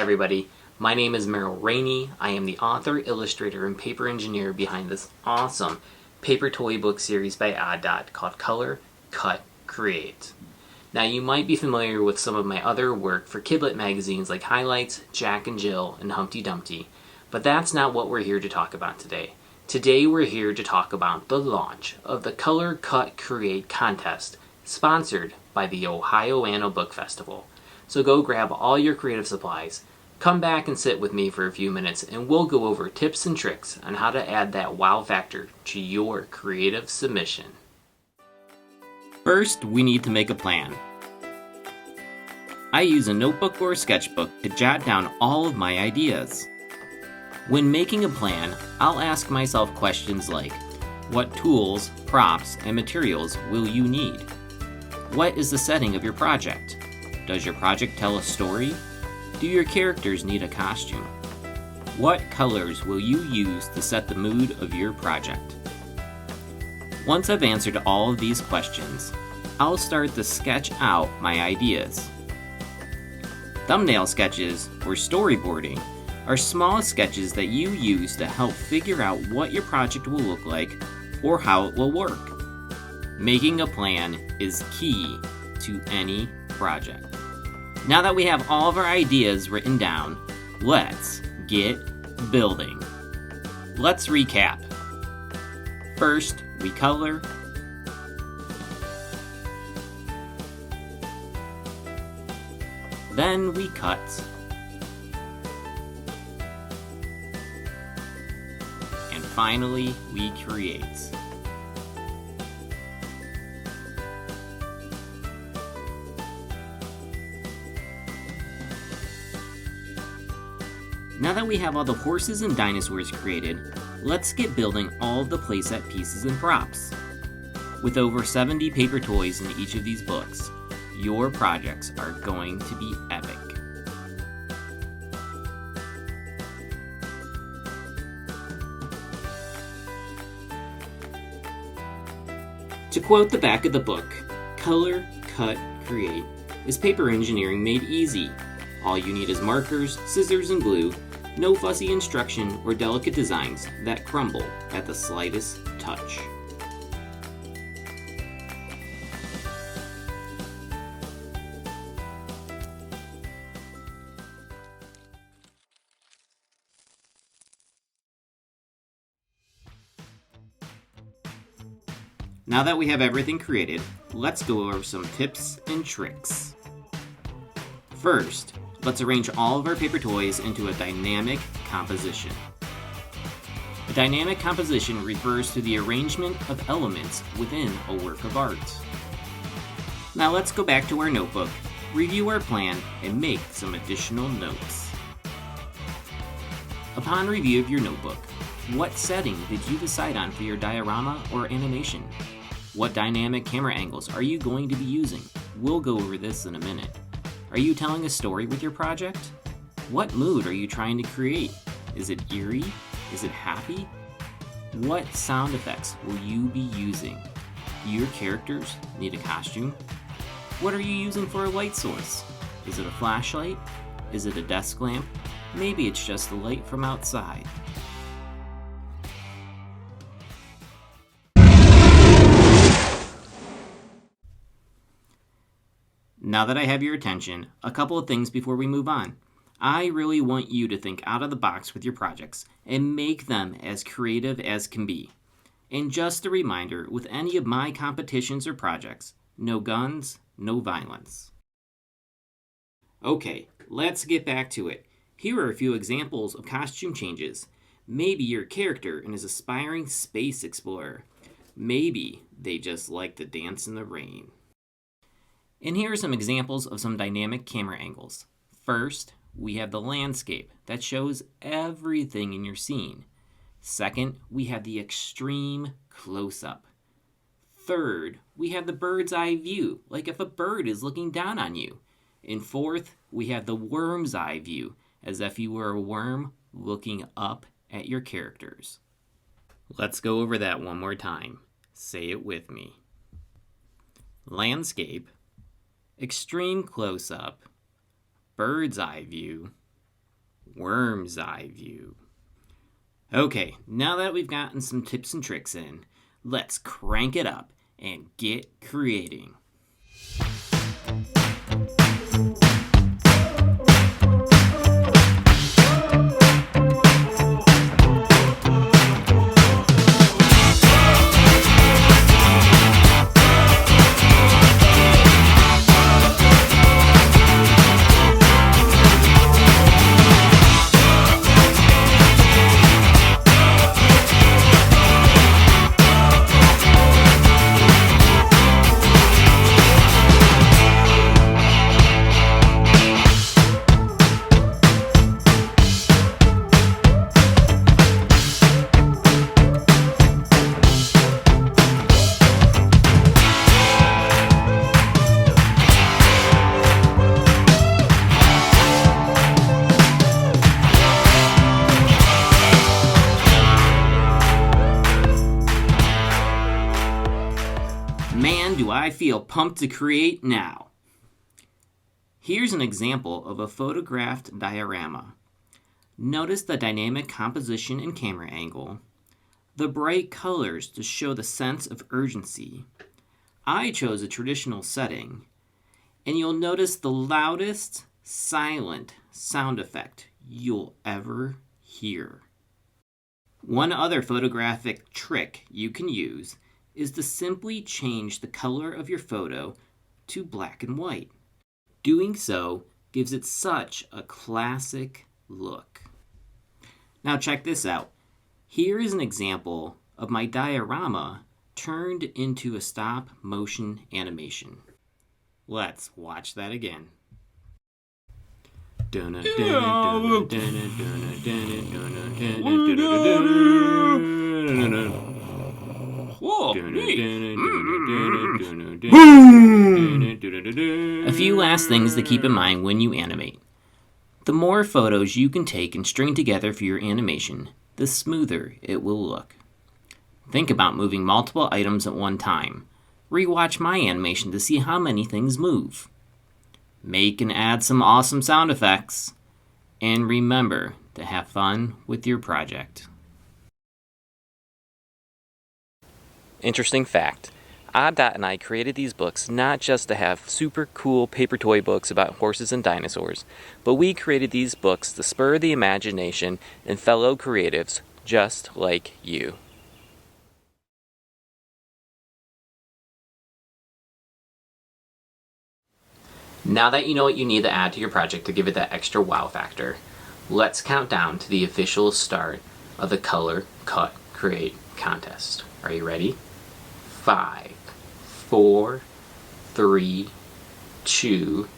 everybody. My name is Merrill Rainey. I am the author, illustrator, and paper engineer behind this awesome paper toy book series by Odd Dot called Color, Cut, Create. Now, you might be familiar with some of my other work for kidlit magazines like Highlights, Jack and Jill, and Humpty Dumpty, but that's not what we're here to talk about today. Today we're here to talk about the launch of the Color, Cut, Create contest, sponsored by the Ohioana Book Festival. So go grab all your creative supplies, come back and sit with me for a few minutes, and we'll go over tips and tricks on how to add that wow factor to your creative submission. First, we need to make a plan. I use a notebook or a sketchbook to jot down all of my ideas. When making a plan, I'll ask myself questions like, what tools, props, and materials will you need? What is the setting of your project? Does your project tell a story? Do your characters need a costume? What colors will you use to set the mood of your project? Once I've answered all of these questions, I'll start to sketch out my ideas. Thumbnail sketches, or storyboarding, are small sketches that you use to help figure out what your project will look like or how it will work. Making a plan is key to any project. Now that we have all of our ideas written down, let's get building. Let's recap. First, we color. Then we cut. And finally, we create. Now that we have all the horses and dinosaurs created, let's get building all of the playset pieces and props. With over 70 paper toys in each of these books, your projects are going to be epic. To quote the back of the book, color, cut, create is paper engineering made easy. All you need is markers, scissors, and glue, no fussy instruction or delicate designs that crumble at the slightest touch. Now that we have everything created, let's go over some tips and tricks. First, let's arrange all of our paper toys into a dynamic composition. A dynamic composition refers to the arrangement of elements within a work of art. Now let's go back to our notebook, review our plan, and make some additional notes. Upon review of your notebook, what setting did you decide on for your diorama or animation? What dynamic camera angles are you going to be using? We'll go over this in a minute. Are you telling a story with your project? What mood are you trying to create? Is it eerie? Is it happy? What sound effects will you be using? Do your characters need a costume? What are you using for a light source? Is it a flashlight? Is it a desk lamp? Maybe it's just the light from outside. Now that I have your attention, a couple of things before we move on. I really want you to think out of the box with your projects and make them as creative as can be. And just a reminder, with any of my competitions or projects, no guns, no violence. Okay, let's get back to it. Here are a few examples of costume changes. Maybe your character is an aspiring space explorer. Maybe they just like to dance in the rain. And here are some examples of some dynamic camera angles. First, we have the landscape that shows everything in your scene. Second, we have the extreme close-up. Third, we have the bird's eye view, like if a bird is looking down on you. And fourth, we have the worm's eye view, as if you were a worm looking up at your characters. Let's go over that one more time. Say it with me. Landscape, extreme close-up, bird's eye view, worm's eye view. Okay, now that we've gotten some tips and tricks in, let's crank it up and get creating. Man, do I feel pumped to create now. Here's an example of a photographed diorama. Notice the dynamic composition and camera angle, the bright colors to show the sense of urgency. I chose a traditional setting, and you'll notice the loudest silent sound effect you'll ever hear. One other photographic trick you can use is to simply change the color of your photo to black and white. Doing so gives it such a classic look. Now check this out. Here is an example of my diorama turned into a stop motion animation. Let's watch that again. Whoa, A few last things to keep in mind when you animate. The more photos you can take and string together for your animation, the smoother it will look. Think about moving multiple items at one time. Rewatch my animation to see how many things move. Make and add some awesome sound effects. And remember to have fun with your project. Interesting fact. Oddot and I created these books not just to have super cool paper toy books about horses and dinosaurs, but we created these books to spur the imagination in fellow creatives just like you. Now that you know what you need to add to your project to give it that extra wow factor, let's count down to the official start of the Color, Cut, Create contest. Are you ready? 5, 4, 3, 2,